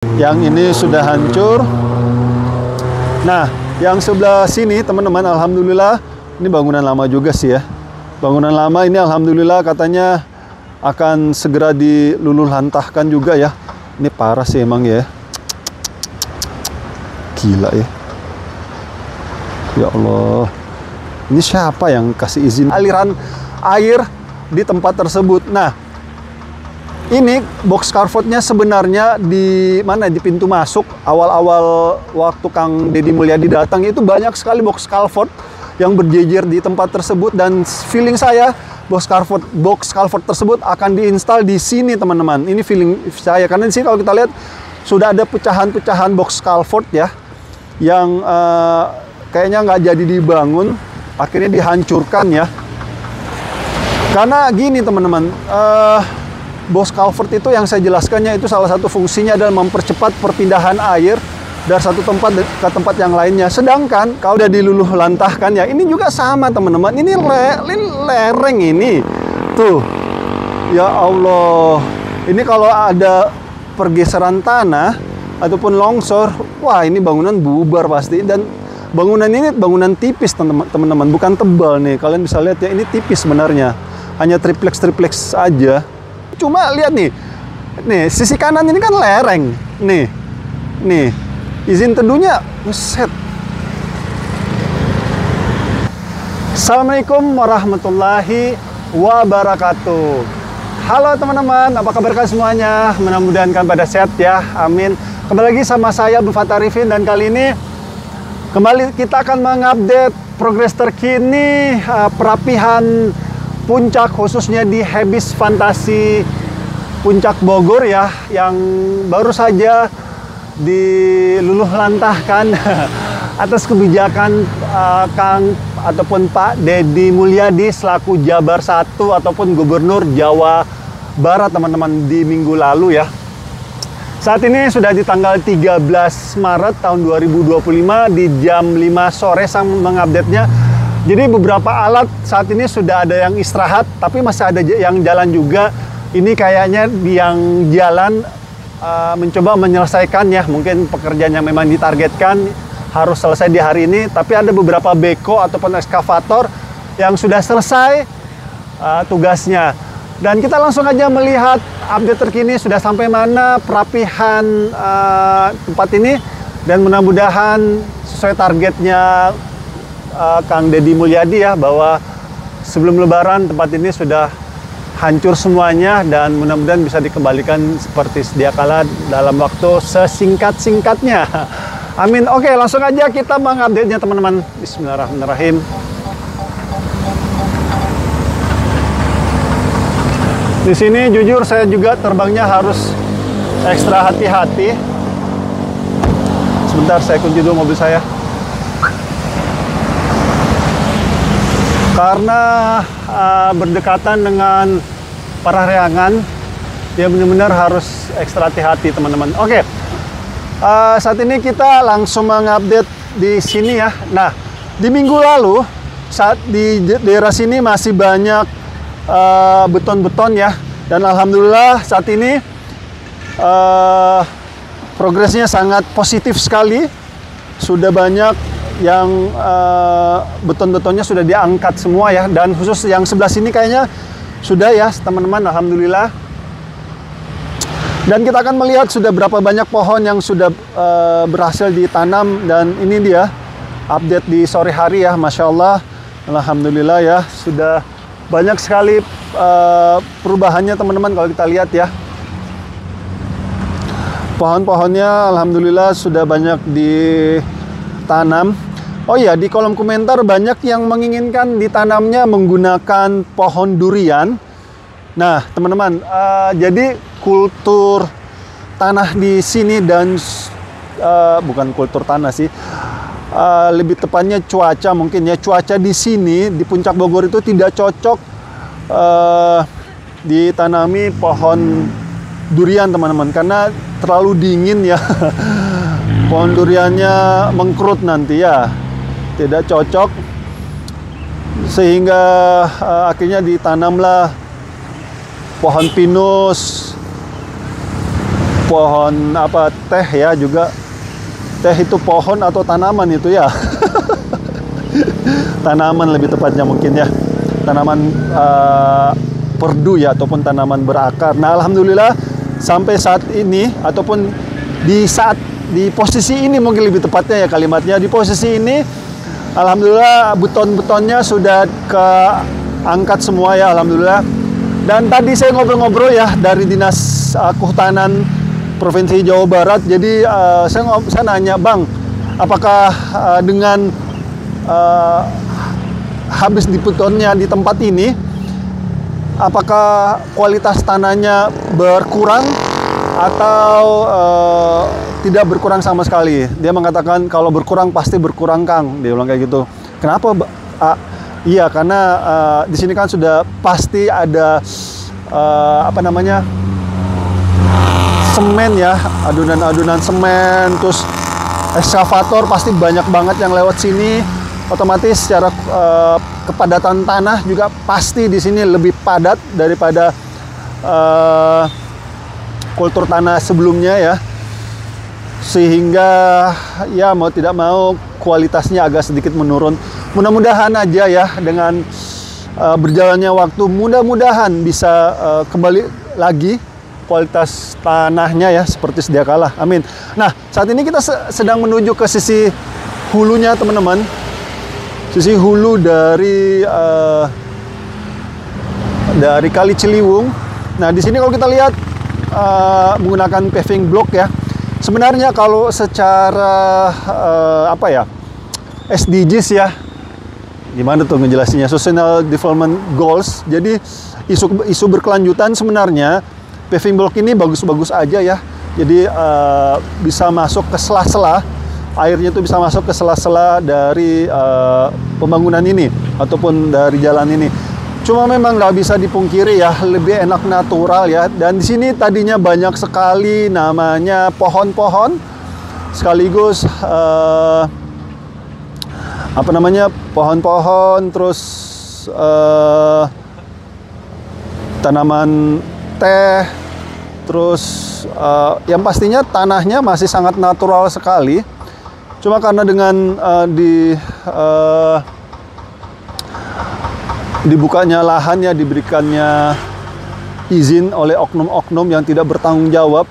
Yang ini sudah hancur. Nah, yang sebelah sini teman-teman, alhamdulillah ini bangunan lama juga sih ya. Bangunan lama ini alhamdulillah katanya akan segera diluluh lantahkan juga ya. Ini parah sih emang ya. Gila ya. Ya Allah. Ini siapa yang kasih izin aliran air di tempat tersebut? Nah, ini box carportnya sebenarnya di mana? Di pintu masuk. Awal-awal waktu Kang Deddy Mulyadi datang itu banyak sekali box carport yang berjejer di tempat tersebut, dan feeling saya box carport tersebut akan diinstal di sini teman-teman. Ini feeling saya karena di sini kalau kita lihat sudah ada pecahan-pecahan box carport ya, yang kayaknya nggak jadi dibangun, akhirnya dihancurkan ya. Karena gini teman-teman, box culvert itu yang saya jelaskannya itu salah satu fungsinya adalah mempercepat perpindahan air dari satu tempat ke tempat yang lainnya. Sedangkan kalau udah diluluh lantahkan ya, ini juga sama teman-teman. Ini lereng ini. Tuh. Ya Allah. Ini kalau ada pergeseran tanah ataupun longsor, wah ini bangunan bubar pasti. Dan bangunan ini bangunan tipis teman-teman, bukan tebal nih. Kalian bisa lihat ya, ini tipis sebenarnya. Hanya triplex aja. Cuma lihat nih, sisi kanan ini kan lereng, nih, izin teduhnya, buset. Assalamualaikum warahmatullahi wabarakatuh. Halo teman-teman, apa kabar kalian semuanya? Mudah-mudahan kalian pada sehat ya, amin. Kembali lagi sama saya Abdul Fattah Arifin, dan kali ini kembali kita akan mengupdate progres terkini perapihan puncak, khususnya di Hebis Fantasi Puncak Bogor ya, yang baru saja diluluh lantahkan atas kebijakan Kang ataupun Pak Deddy Mulyadi selaku Jabar 1 ataupun Gubernur Jawa Barat teman-teman di minggu lalu ya. Saat ini sudah di tanggal 13 Maret tahun 2025 di jam 5 sore saya mengupdate-nya. Jadi beberapa alat saat ini sudah ada yang istirahat, tapi masih ada yang jalan juga. Ini kayaknya yang jalan mencoba menyelesaikan ya, mungkin pekerjaan yang memang ditargetkan harus selesai di hari ini. Tapi ada beberapa beko ataupun ekskavator yang sudah selesai tugasnya. Dan kita langsung aja melihat update terkini sudah sampai mana perapihan tempat ini. Dan mudah-mudahan sesuai targetnya Kang Deddy Mulyadi ya, bahwa sebelum Lebaran tempat ini sudah hancur semuanya, dan mudah-mudahan bisa dikembalikan seperti sedia kala dalam waktu sesingkat-singkatnya. Amin. Oke, langsung aja kita mengupdate-nya teman-teman. Bismillahirrahmanirrahim. Di sini jujur saya juga terbangnya harus ekstra hati-hati. Sebentar, saya kunci dulu mobil saya. Karena berdekatan dengan Parahyangan, ya benar-benar harus ekstra hati-hati teman-teman. Oke, saat ini kita langsung mengupdate di sini ya. Nah, di minggu lalu saat di daerah sini masih banyak beton-beton ya, dan alhamdulillah saat ini progresnya sangat positif sekali. Sudah banyak yang beton-betonnya sudah diangkat semua ya, dan khusus yang sebelah sini kayaknya sudah ya teman-teman, alhamdulillah. Dan kita akan melihat sudah berapa banyak pohon yang sudah berhasil ditanam, dan ini dia update di sore hari ya, Masya Allah, alhamdulillah ya, sudah banyak sekali perubahannya teman-teman. Kalau kita lihat ya, pohon-pohonnya alhamdulillah sudah banyak ditanam. Oh iya, di kolom komentar banyak yang menginginkan ditanamnya menggunakan pohon durian. Nah, teman-teman, jadi kultur tanah di sini dan bukan kultur tanah sih, lebih tepatnya cuaca mungkin ya. Cuaca di sini di Puncak Bogor itu tidak cocok ditanami pohon durian teman-teman, karena terlalu dingin ya. Pohon duriannya mengkerut nanti ya, tidak cocok, sehingga akhirnya ditanamlah pohon pinus, pohon apa teh ya juga. Teh itu pohon atau tanaman itu ya? Tanaman lebih tepatnya mungkin ya. Tanaman perdu ya, ataupun tanaman berakar. Nah, alhamdulillah sampai saat ini, ataupun di posisi ini mungkin lebih tepatnya ya kalimatnya, di posisi ini alhamdulillah beton-betonnya sudah keangkat semua ya, alhamdulillah. Dan tadi saya ngobrol-ngobrol ya dari Dinas Kehutanan Provinsi Jawa Barat. Jadi saya nanya, Bang, apakah dengan habis di betonnya di tempat ini, apakah kualitas tanahnya berkurang atau tidak berkurang sama sekali? Dia mengatakan kalau berkurang pasti berkurang, Kang. Dia bilang kayak gitu. Kenapa? Iya, karena di sini kan sudah pasti ada apa namanya, semen ya, adonan-adonan semen, terus ekskavator pasti banyak banget yang lewat sini. Otomatis secara kepadatan tanah juga pasti di sini lebih padat daripada kultur tanah sebelumnya ya, sehingga ya mau tidak mau kualitasnya agak sedikit menurun. Mudah-mudahan aja ya dengan berjalannya waktu, mudah-mudahan bisa kembali lagi kualitas tanahnya ya seperti sedia kala. Amin. Nah, saat ini kita sedang menuju ke sisi hulunya teman-teman. Sisi hulu dari Kali Ciliwung. Nah, di sini kalau kita lihat menggunakan paving block ya. Sebenarnya kalau secara apa ya, SDGs ya, gimana tuh ngejelasinnya, Sustainable Development Goals. Jadi isu berkelanjutan sebenarnya paving block ini bagus-bagus aja ya. Jadi bisa masuk ke sela-sela, airnya itu bisa masuk ke sela-sela dari pembangunan ini ataupun dari jalan ini. Cuma memang nggak bisa dipungkiri ya, lebih enak natural ya. Dan di sini tadinya banyak sekali namanya pohon-pohon, sekaligus apa namanya, pohon-pohon, terus tanaman teh, terus yang pastinya tanahnya masih sangat natural sekali. Cuma karena dengan dibukanya lahan ya, diberikannya izin oleh oknum-oknum yang tidak bertanggung jawab,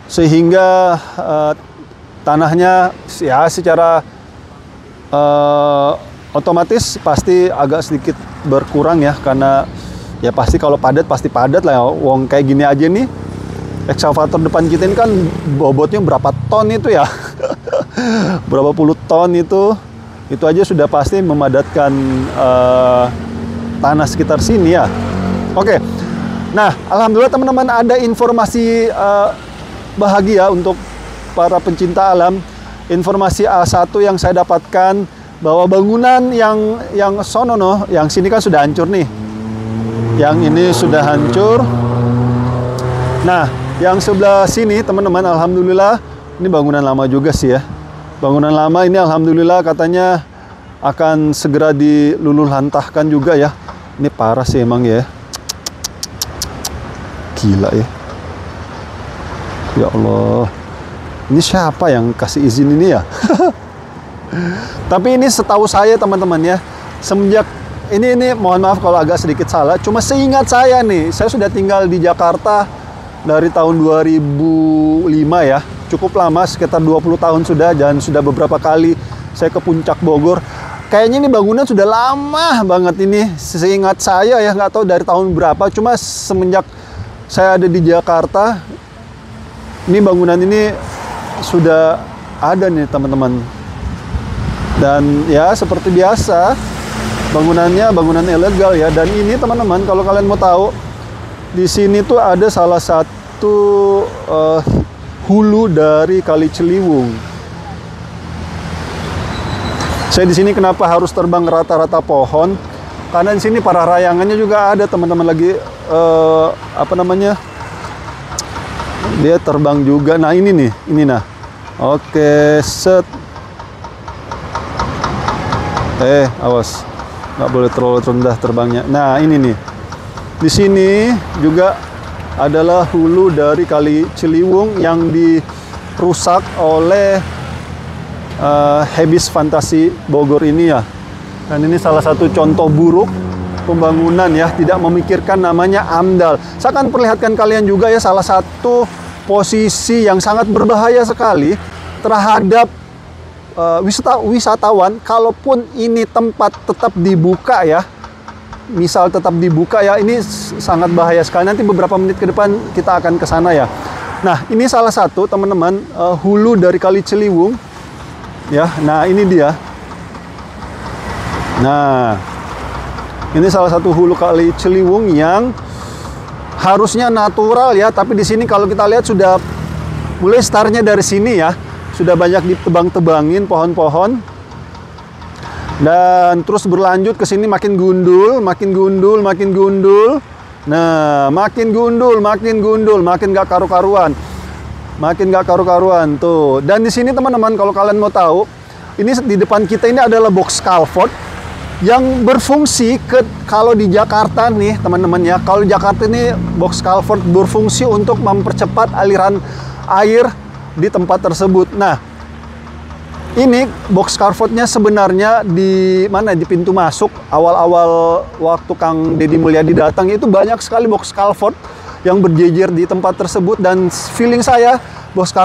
sehingga tanahnya ya secara otomatis pasti agak sedikit berkurang ya, karena ya pasti kalau padat pasti padat lah ya. Wong kayak gini aja nih, ekskavator depan kita ini kan bobotnya berapa ton itu ya. Berapa puluh ton itu aja sudah pasti memadatkan tanah sekitar sini ya. Oke. Nah, alhamdulillah teman-teman, ada informasi bahagia untuk para pencinta alam. Informasi A1 yang saya dapatkan bahwa bangunan yang sonono, yang sini kan sudah hancur nih. Yang ini sudah hancur. Nah, yang sebelah sini teman-teman, alhamdulillah ini bangunan lama juga sih ya. Bangunan lama ini alhamdulillah katanya akan segera diluluhlantahkan juga ya. Ini parah sih emang ya. Gila ya. Ya Allah. Ini siapa yang kasih izin ini ya? Tapi ini setahu saya teman-teman ya, semenjak ini mohon maaf kalau agak sedikit salah, cuma seingat saya nih, saya sudah tinggal di Jakarta dari tahun 2005 ya. Cukup lama, sekitar 20 tahun sudah, dan sudah beberapa kali saya ke Puncak Bogor. Kayaknya ini bangunan sudah lama banget ini, seingat saya ya, nggak tahu dari tahun berapa. Cuma semenjak saya ada di Jakarta, ini bangunan ini sudah ada nih teman-teman. Dan ya seperti biasa, bangunannya bangunan ilegal ya. Dan ini teman-teman, kalau kalian mau tahu, di sini tuh ada salah satu hulu dari Kali Ciliwung. Saya di sini kenapa harus terbang rata-rata pohon? Karena di sini para rayangannya juga ada teman-teman lagi apa namanya? Dia terbang juga. Nah ini nih, ini nah. Oke, set. Awas, nggak boleh terlalu rendah terbangnya. Nah ini nih, di sini juga adalah hulu dari Kali Ciliwung yang dirusak oleh Habis Fantasi Bogor ini ya. Dan ini salah satu contoh buruk pembangunan ya, tidak memikirkan namanya AMDAL. Saya akan perlihatkan kalian juga ya salah satu posisi yang sangat berbahaya sekali terhadap wisatawan. Kalaupun ini tempat tetap dibuka ya, misal tetap dibuka ya, ini sangat bahaya sekali. Nanti beberapa menit ke depan kita akan ke sana ya. Nah, ini salah satu teman-teman hulu dari Kali Ciliwung ya. Nah, ini dia. Nah, ini salah satu hulu Kali Ciliwung yang harusnya natural ya, tapi di sini kalau kita lihat sudah mulai startnya dari sini ya, sudah banyak ditebang-tebangin pohon-pohon dan terus berlanjut ke sini, makin gundul, makin gundul, makin gundul. Nah, makin gundul, makin gundul, makin gak karu-karuan, makin gak karu-karuan tuh. Dan di sini teman-teman, kalau kalian mau tahu, ini di depan kita ini adalah box culvert yang berfungsi kalau di Jakarta nih teman-teman ya, kalau di Jakarta ini box culvert berfungsi untuk mempercepat aliran air di tempat tersebut. Nah, ini box culvertnya sebenarnya di mana, di pintu masuk awal-awal waktu Kang Deddy Mulyadi datang itu banyak sekali box culvert yang berjejer di tempat tersebut, dan feeling saya box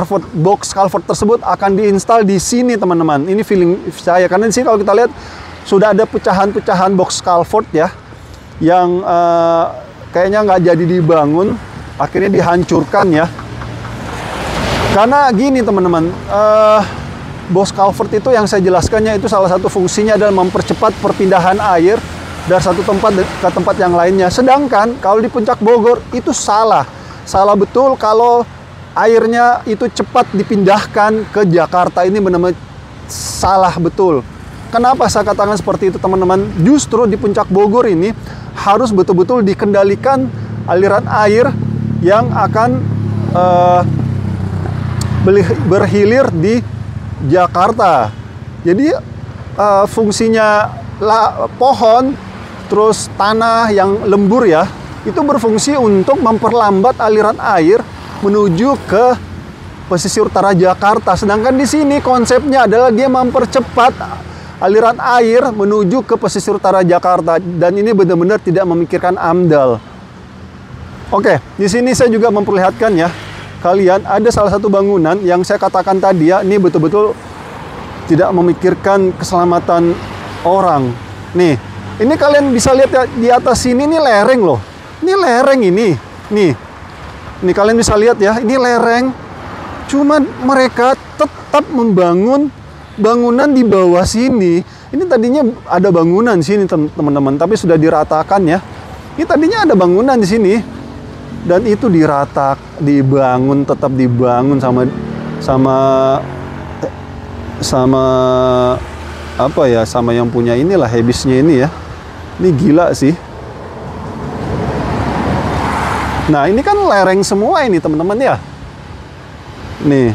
culvert tersebut akan diinstal di sini teman-teman. Ini feeling saya, karena di sini kalau kita lihat sudah ada pecahan-pecahan box culvert ya, yang kayaknya nggak jadi dibangun, akhirnya dihancurkan ya. Karena gini teman-teman, box culvert itu yang saya jelaskannya itu salah satu fungsinya adalah mempercepat perpindahan air dari satu tempat ke tempat yang lainnya. Sedangkan kalau di Puncak Bogor itu salah betul kalau airnya itu cepat dipindahkan ke Jakarta. Ini benar-benar salah betul. Kenapa saya katakan seperti itu teman-teman? Justru di Puncak Bogor ini harus betul-betul dikendalikan aliran air yang akan berhilir di Jakarta. Jadi fungsinya pohon terus tanah yang lembur ya, itu berfungsi untuk memperlambat aliran air menuju ke pesisir utara Jakarta. Sedangkan di sini konsepnya adalah dia mempercepat aliran air menuju ke pesisir utara Jakarta, dan ini benar-benar tidak memikirkan AMDAL. Oke, di sini saya juga memperlihatkan ya, kalian ada salah satu bangunan yang saya katakan tadi ya, ini betul-betul tidak memikirkan keselamatan orang. Nih, ini kalian bisa lihat ya, di atas sini ini lereng loh. Ini lereng ini. Nih kalian bisa lihat ya, ini lereng. Cuman mereka tetap membangun bangunan di bawah sini. Ini tadinya ada bangunan di sini teman-teman, tapi sudah diratakan ya. Ini tadinya ada bangunan di sini, dan itu tetap dibangun sama apa ya, sama yang punya inilah, Habisnya ini ya. Ini gila sih. Nah, ini kan lereng semua ini teman-teman ya. Nih.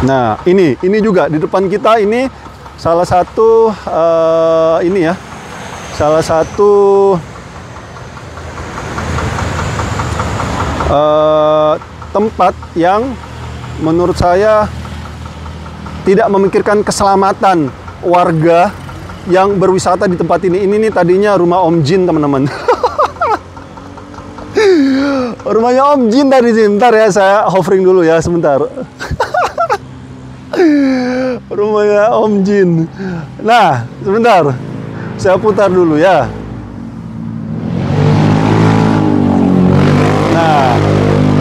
Nah, ini juga di depan kita ini salah satu ini ya, salah satu tempat yang menurut saya tidak memikirkan keselamatan warga yang berwisata di tempat ini. Ini nih tadinya rumah Om Jin teman-teman. Rumahnya Om Jin tadi. Sebentar ya, saya hovering dulu ya sebentar. Rumahnya Om Jin. Nah, sebentar. Saya putar dulu ya. Nah,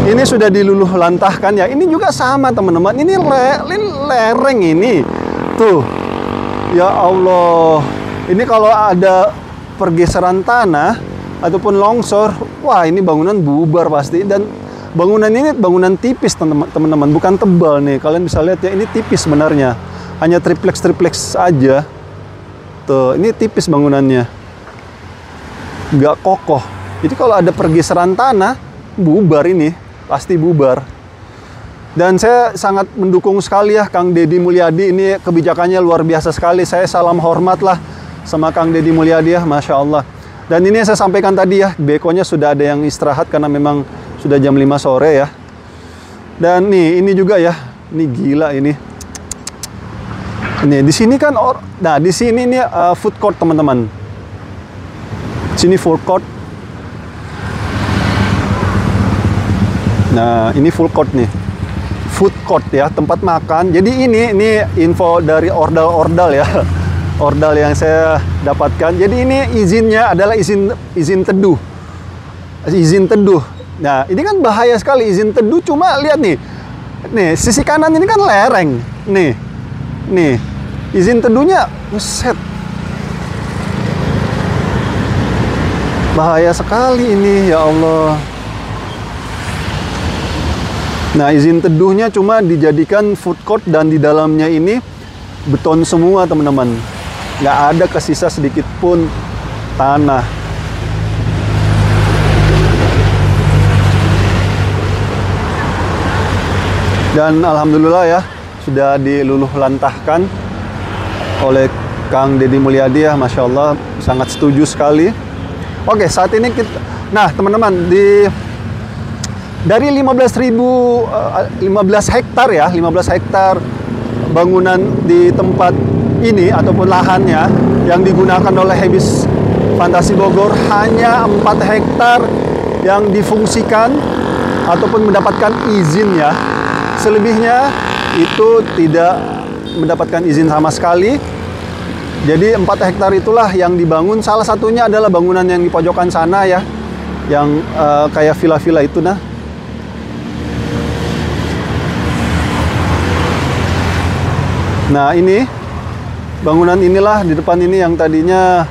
ini sudah diluluh lantahkan ya. Ini juga sama teman-teman. Ini lereng ini. Tuh. Ya Allah. Ini kalau ada pergeseran tanah ataupun longsor, wah ini bangunan bubar pasti. Dan bangunan ini bangunan tipis teman-teman, bukan tebal nih. Kalian bisa lihat ya, ini tipis sebenarnya. Hanya triplex aja. Tuh, ini tipis bangunannya. Nggak kokoh. Jadi kalau ada pergeseran tanah, bubar ini. Pasti bubar. Dan saya sangat mendukung sekali ya Kang Deddy Mulyadi, ini kebijakannya luar biasa sekali. Saya salam hormat lah sama Kang Deddy Mulyadi ya, Masya Allah. Dan ini saya sampaikan tadi ya, bekonya sudah ada yang istirahat karena memang sudah jam 5 sore ya. Dan nih, ini juga ya, ini gila ini. Nih, di sini kan, nah di sini nih food court teman-teman. Sini food court. Nah, ini full court nih. Food court ya, tempat makan. Jadi ini info dari ordal ya. Ordal yang saya dapatkan. Jadi ini izinnya adalah izin teduh. Izin teduh. Nah, ini kan bahaya sekali izin teduh, cuma lihat nih. Nih, sisi kanan ini kan lereng. Nih. Nih. Izin teduhnya buset. Bahaya sekali ini, ya Allah. Nah, izin teduhnya cuma dijadikan food court dan di dalamnya ini beton semua, teman-teman. Nggak ada kesisa sedikit pun tanah. Dan alhamdulillah ya, sudah diluluh lantahkan oleh Kang Deddy Mulyadi ya, Masya Allah, sangat setuju sekali. Oke, saat ini kita, nah teman-teman, dari 15 hektar ya, 15 hektar bangunan di tempat ini ataupun lahannya yang digunakan oleh Hebis Fantasi Bogor, hanya 4 hektar yang difungsikan ataupun mendapatkan izin ya. Selebihnya itu tidak mendapatkan izin sama sekali. Jadi 4 hektar itulah yang dibangun. Salah satunya adalah bangunan yang di pojokan sana ya, yang kayak villa-villa itu nah. Nah, ini bangunan inilah di depan ini yang tadinya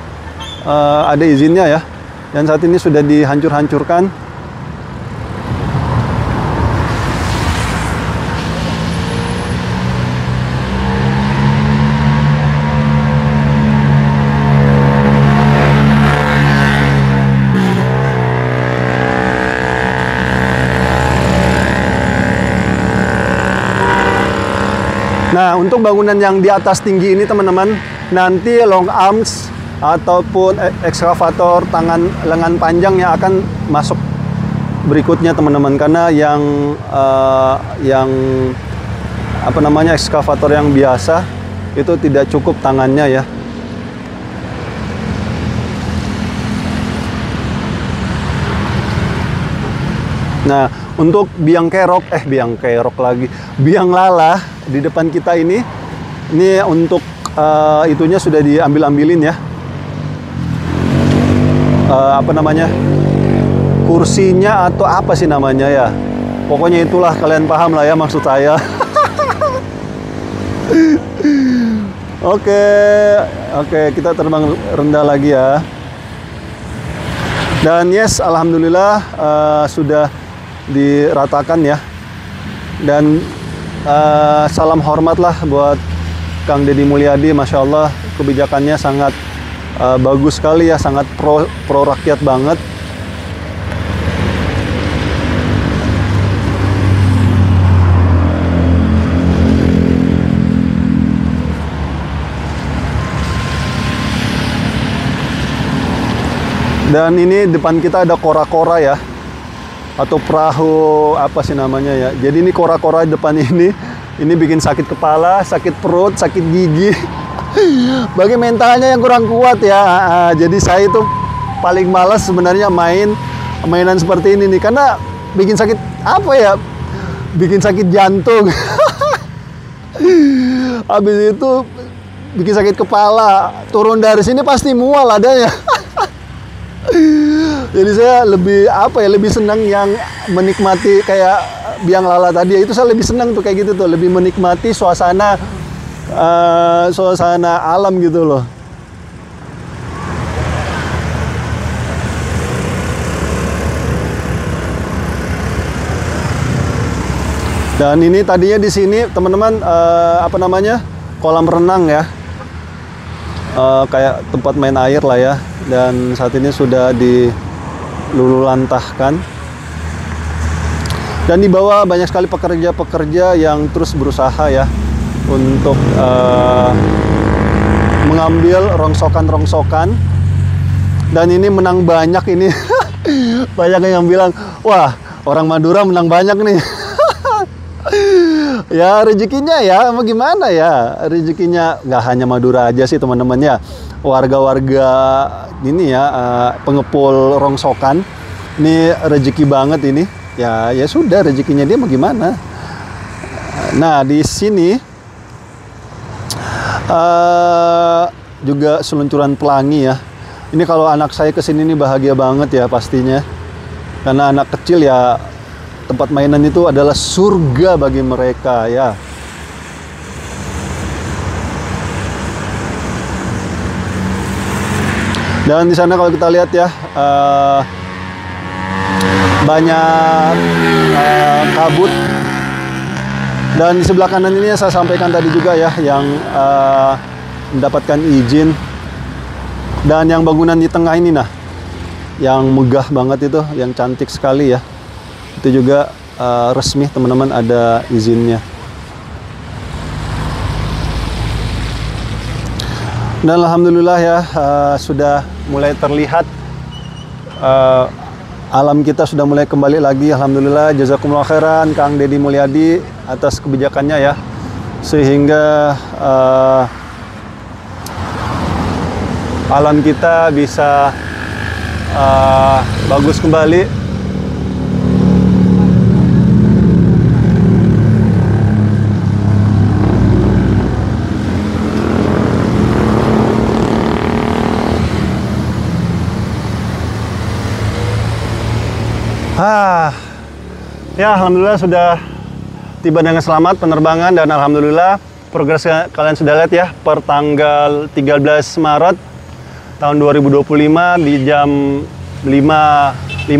ada izinnya ya, dan saat ini sudah dihancur-hancurkan. Nah, untuk bangunan yang di atas tinggi ini teman-teman, nanti long arms ataupun ekskavator lengan panjang yang akan masuk berikutnya teman-teman, karena yang apa namanya, ekskavator yang biasa itu tidak cukup tangannya ya. Nah, untuk biang kerok lagi, biang lala di depan kita ini untuk itunya sudah diambil-ambilin ya. Apa namanya? Kursinya atau apa sih namanya ya? Pokoknya itulah, kalian paham lah ya maksud saya. Oke, kita terbang rendah lagi ya. Dan yes, alhamdulillah sudah diratakan ya. Dan salam hormat lah buat Kang Deddy Mulyadi, Masya Allah, kebijakannya sangat bagus sekali ya, sangat pro rakyat banget. Dan ini depan kita ada kora-kora ya, atau perahu apa sih namanya ya. Jadi ini kora-kora depan ini bikin sakit kepala, sakit perut, sakit gigi. Bagi mentalnya yang kurang kuat ya. Jadi saya itu paling malas sebenarnya mainan seperti ini nih, karena bikin sakit apa ya? Bikin sakit jantung. Habis itu bikin sakit kepala. Turun dari sini pasti mual adanya. Jadi saya lebih senang yang menikmati kayak biang lala tadi. Itu saya lebih senang tuh kayak gitu tuh, lebih menikmati suasana alam gitu loh. Dan ini tadinya di sini teman-teman apa namanya, kolam renang ya, kayak tempat main air lah ya. Dan saat ini sudah dilululantahkan. Dan di bawah banyak sekali pekerja-pekerja yang terus berusaha ya untuk mengambil rongsokan-rongsokan. Dan ini menang banyak ini. Banyak yang bilang, wah orang Madura menang banyak nih. Ya rezekinya ya, mau gimana ya, rezekinya nggak hanya Madura aja sih teman-teman ya. Warga-warga ini ya, pengepul rongsokan, ini rezeki banget ini. Ya sudah, rezekinya dia mau gimana. Nah di sini juga seluncuran pelangi ya. Ini kalau anak saya kesini nih bahagia banget ya pastinya. Karena anak kecil ya, tempat mainan itu adalah surga bagi mereka ya. Dan di sana kalau kita lihat ya, banyak kabut. Dan di sebelah kanan ini saya sampaikan tadi juga ya, yang mendapatkan izin. Dan yang bangunan di tengah ini nah, yang megah banget itu, yang cantik sekali ya. Itu juga resmi teman-teman, ada izinnya. Dan alhamdulillah ya, sudah mulai terlihat alam kita sudah mulai kembali lagi. Alhamdulillah, jazakumullah khairan Kang Deddy Mulyadi atas kebijakannya ya, sehingga alam kita bisa bagus kembali. Ya alhamdulillah sudah tiba dengan selamat penerbangan, dan alhamdulillah progres kalian sudah lihat ya, per tanggal 13 Maret tahun 2025 di jam 5.15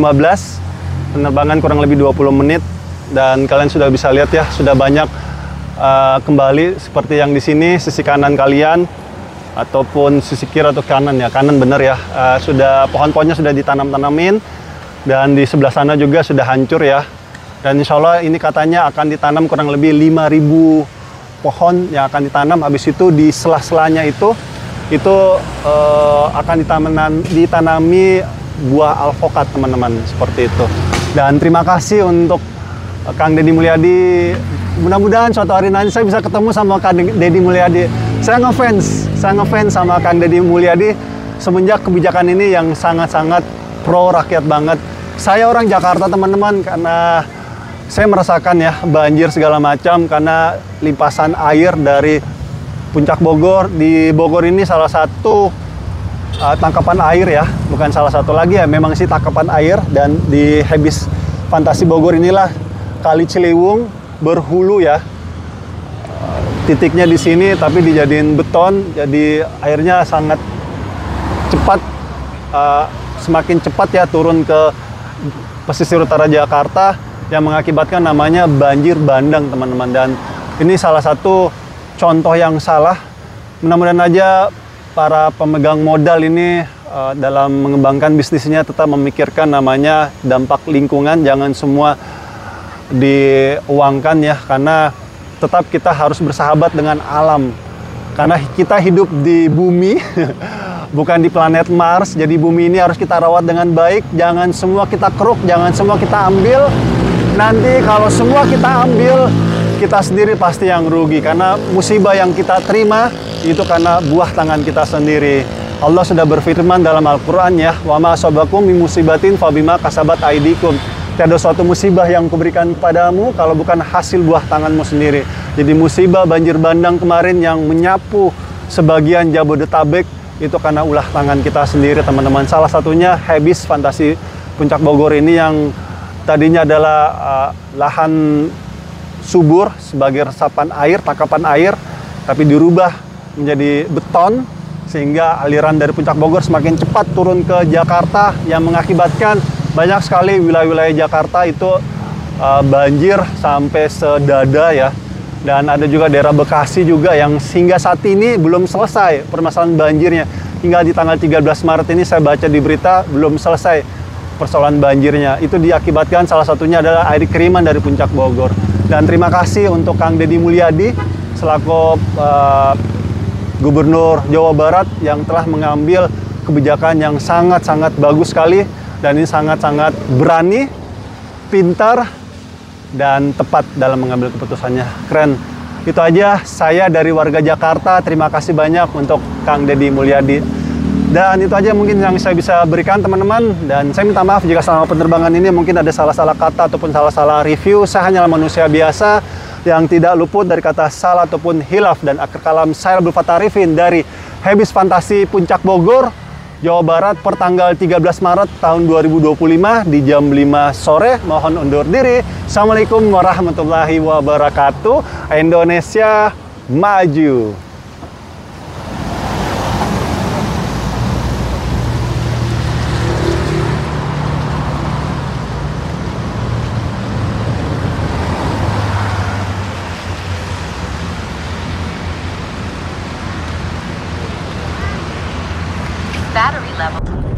penerbangan kurang lebih 20 menit, dan kalian sudah bisa lihat ya, sudah banyak kembali seperti yang di sini, sisi kanan kalian ataupun sisi kiri atau kanan ya, kanan bener ya, sudah pohon-pohonnya sudah ditanam-tanamin, dan di sebelah sana juga sudah hancur ya. Dan insya Allah ini katanya akan ditanam kurang lebih 5.000 pohon yang akan ditanam. Habis itu di sela-selanya itu akan ditanami buah alpukat teman-teman, seperti itu. Dan terima kasih untuk Kang Deddy Mulyadi. Mudah-mudahan suatu hari nanti saya bisa ketemu sama Kang Deddy Mulyadi. Saya ngefans sama Kang Deddy Mulyadi semenjak kebijakan ini yang sangat-sangat pro rakyat banget. Saya orang Jakarta teman-teman, karena saya merasakan ya banjir segala macam karena limpasan air dari Puncak Bogor. Di Bogor ini salah satu tangkapan air ya, bukan salah satu lagi ya, memang sih tangkapan air. Dan di Habis Fantasi Bogor inilah Kali Ciliwung berhulu ya, titiknya di sini tapi dijadiin beton, jadi airnya sangat cepat, semakin cepat ya turun ke pesisir utara Jakarta, yang mengakibatkan namanya banjir bandang teman-teman. Dan ini salah satu contoh yang salah. Mudah-mudahan aja para pemegang modal ini dalam mengembangkan bisnisnya tetap memikirkan namanya dampak lingkungan, jangan semua diuangkan ya, karena tetap kita harus bersahabat dengan alam, karena kita hidup di bumi bukan di planet Mars. Jadi bumi ini harus kita rawat dengan baik, jangan semua kita keruk, jangan semua kita ambil. Nanti kalau semua kita ambil, kita sendiri pasti yang rugi, karena musibah yang kita terima itu karena buah tangan kita sendiri. Allah sudah berfirman dalam Al-Quran ya, wa ma asabakum min musibatin fabima kasabat aidikum. Tiada suatu musibah yang kuberikan kepadamu kalau bukan hasil buah tanganmu sendiri. Jadi musibah banjir bandang kemarin yang menyapu sebagian Jabodetabek itu karena ulah tangan kita sendiri teman-teman. Salah satunya Habis Fantasi Puncak Bogor ini, yang tadinya adalah lahan subur sebagai resapan air, tangkapan air, tapi dirubah menjadi beton, sehingga aliran dari Puncak Bogor semakin cepat turun ke Jakarta, yang mengakibatkan banyak sekali wilayah-wilayah Jakarta itu banjir sampai sedada ya. Dan ada juga daerah Bekasi juga yang hingga saat ini belum selesai permasalahan banjirnya. Hingga di tanggal 13 Maret ini saya baca di berita belum selesai persoalan banjirnya. Itu diakibatkan salah satunya adalah air kiriman dari Puncak Bogor. Dan terima kasih untuk Kang Deddy Mulyadi selaku Gubernur Jawa Barat yang telah mengambil kebijakan yang sangat-sangat bagus sekali, dan ini sangat-sangat berani, pintar, dan tepat dalam mengambil keputusannya. Keren. Itu aja saya dari warga Jakarta. Terima kasih banyak untuk Kang Deddy Mulyadi. Dan itu aja mungkin yang saya bisa berikan teman-teman. Dan saya minta maaf jika selama penerbangan ini mungkin ada salah-salah kata ataupun salah-salah review. Saya hanyalah manusia biasa yang tidak luput dari kata salah ataupun hilaf. Dan akhir kalam, saya Abdul Fattah Arifin dari Habis Fantasi Puncak Bogor, Jawa Barat, pertanggal 13 Maret tahun 2025 di jam 5 sore. Mohon undur diri. Assalamualaikum warahmatullahi wabarakatuh. Indonesia maju. Battery level.